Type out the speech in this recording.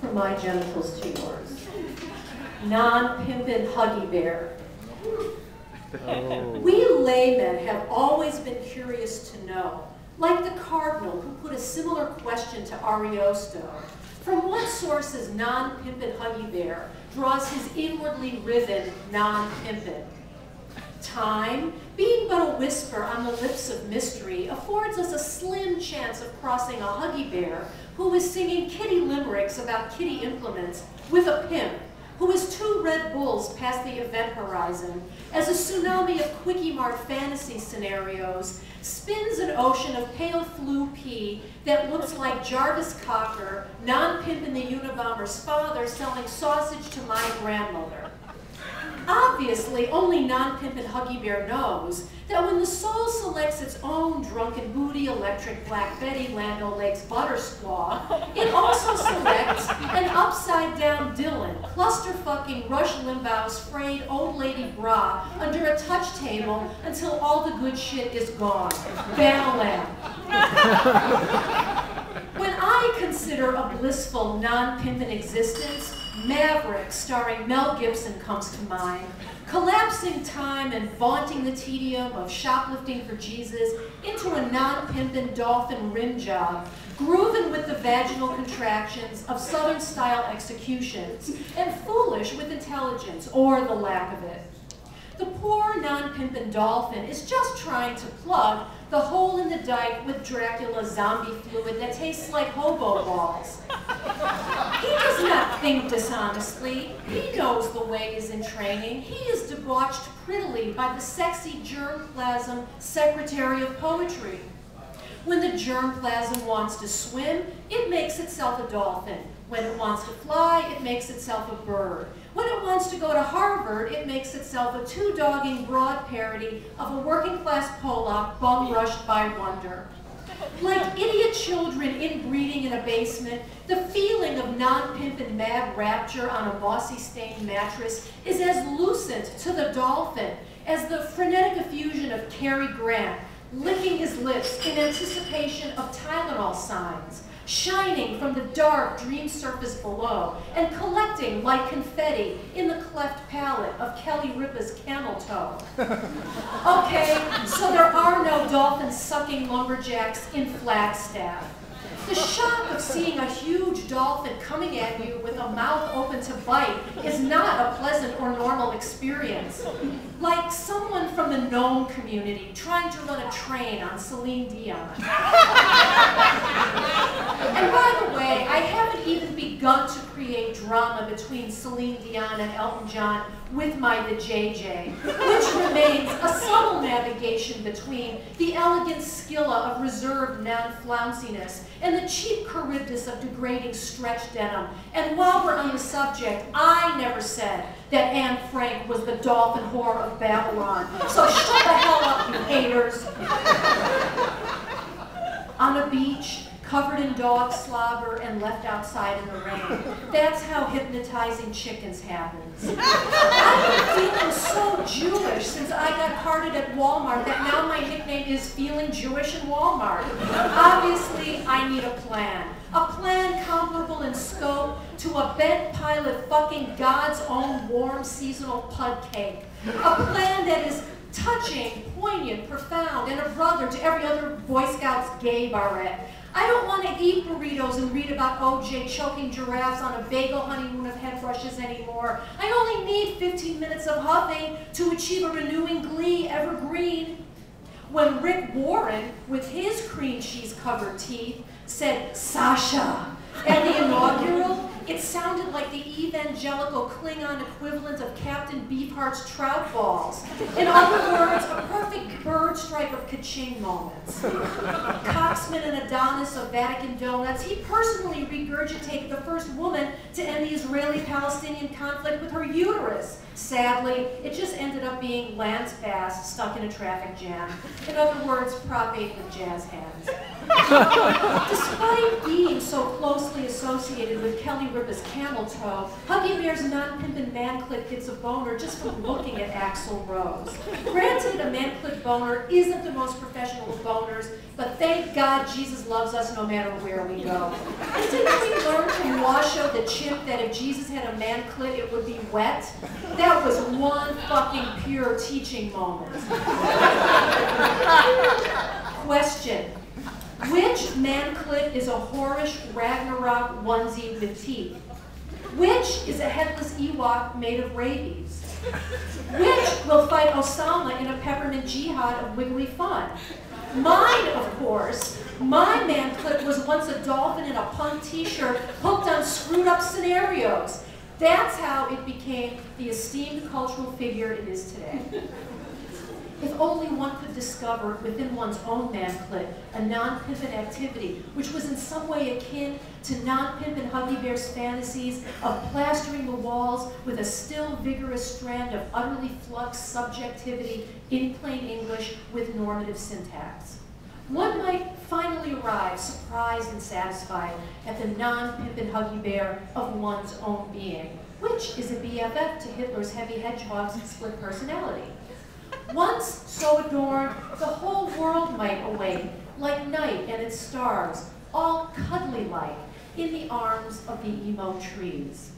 from my genitals to yours. Non-pimpin' huggy bear. Oh. We laymen have always been curious to know, like the cardinal who put a similar question to Ariosto, from what sources non-pimpin' huggy bear draws his inwardly riven non-pimpin'. Time, being but a whisper on the lips of mystery, affords us a slim chance of crossing a huggy bear who is singing kitty limericks about kitty implements with a pimp, who is 2 Red Bulls past the event horizon, as a tsunami of Quickie-Mart fantasy scenarios spins an ocean of pale flu pea that looks like Jarvis Cocker, non-pimpin' the Unabomber's father, selling sausage to my grandmother. Obviously, only non-pimpin' huggy bear knows that when the soul selects its own drunken booty, electric Black Betty, Land O'Lakes butter squaw, it also selects an upside-down Dylan, cluster-fucking Rush Limbaugh's frayed old lady bra under a touch table until all the good shit is gone. Bam-a-lam. When I consider a blissful non-pimpin' existence, Maverick, starring Mel Gibson, comes to mind, collapsing time and vaunting the tedium of shoplifting for Jesus into a non-pimpin' dolphin rim job, grooving with the vaginal contractions of Southern-style executions, and foolish with intelligence, or the lack of it. The poor non-pimpin' dolphin is just trying to plug the hole in the dike with Dracula's zombie fluid that tastes like hobo balls. He does not think dishonestly. He knows the way is in training. He is debauched prettily by the sexy germplasm secretary of poetry. When the germplasm wants to swim, it makes itself a dolphin. When it wants to fly, it makes itself a bird. When it wants to go to Harvard, it makes itself a two-dogging broad parody of a working-class Pollock bum-rushed by wonder. Like idiot children inbreeding in a basement, the feeling of non-pimpin' mad rapture on a mossy-stained mattress is as lucent to the dolphin as the frenetic effusion of Cary Grant licking his lips in anticipation of Tylenol signs, shining from the dark dream surface below and collecting like confetti in the cleft palate of Kelly Ripa's camel toe. Okay, so there are no dolphin-sucking lumberjacks in Flagstaff. The shock of seeing a huge dolphin coming at you with a mouth open to bite is not a pleasant or normal experience. Like someone from the gnome community trying to run a train on Celine Dion. And by the way, I haven't even begun to create drama between Celine Dion and Elton John with my The JJ, which remains a subtle navigation between the elegant skilla of reserved non-flounciness and the cheap charybdis of degrading stretch denim. And while we're on the subject, I never said that Anne Frank was the dolphin whore of Babylon. So shut the hell up, you haters. On a beach, covered in dog slobber and left outside in the rain. That's how hypnotizing chickens happens. I've been feeling so Jewish since I got carded at Walmart that now my nickname is Feeling Jewish in Walmart. Obviously, I need a plan. A plan comparable in scope to a bent pile of fucking God's own warm seasonal pud cake. A plan that is touching, poignant, profound, and a brother to every other Boy Scouts gay barrette. I don't want to eat burritos and read about OJ choking giraffes on a bagel honeymoon of head brushes anymore. I only need 15 minutes of huffing to achieve a renewing glee evergreen. When Rick Warren, with his cream cheese covered teeth, said Sasha at the inaugural, it sounded like the evangelical Klingon equivalent of Captain Beefheart's trout balls. In other words, a perfect bird strike of ka-ching moments. Coxman and Adonis of Vatican Donuts, he personally regurgitated the first woman to end the Israeli-Palestinian conflict with her uterus. Sadly, it just ended up being Lance Bass stuck in a traffic jam. In other words, Prop 8 with jazz hands. Despite being so closely associated with Kelly Ripa's camel toe, Huggy Bear's non-pimpin' man-clip gets a boner just from looking at Axl Rose. Granted, a man-clip boner isn't the most professional of boners, but thank God Jesus loves us no matter where we go. And didn't we learn from Washoe that the chimp that if Jesus had a man clit, it would be wet? That was one fucking pure teaching moment. Question. Which man clit is a whorish Ragnarok onesie with teeth? Which is a headless Ewok made of rabies? Which will fight Osama in a peppermint jihad of wiggly fun? Mine, of course. My man clip was once a dolphin in a punk t-shirt hooked on screwed up scenarios. That's how it became the esteemed cultural figure it is today. If only one could discover within one's own man clit a non-pimpin' activity which was in some way akin to non-pimpin' Huggy Bear's fantasies of plastering the walls with a still vigorous strand of utterly fluxed subjectivity in plain English with normative syntax. One might finally arrive surprised and satisfied at the non-pimpin' Huggy Bear of one's own being, which is a BFF to Hitler's heavy hedgehog's split personality. Once so adorned, the whole world might awake, like night and its stars, all cuddly-like, in the arms of the emo trees.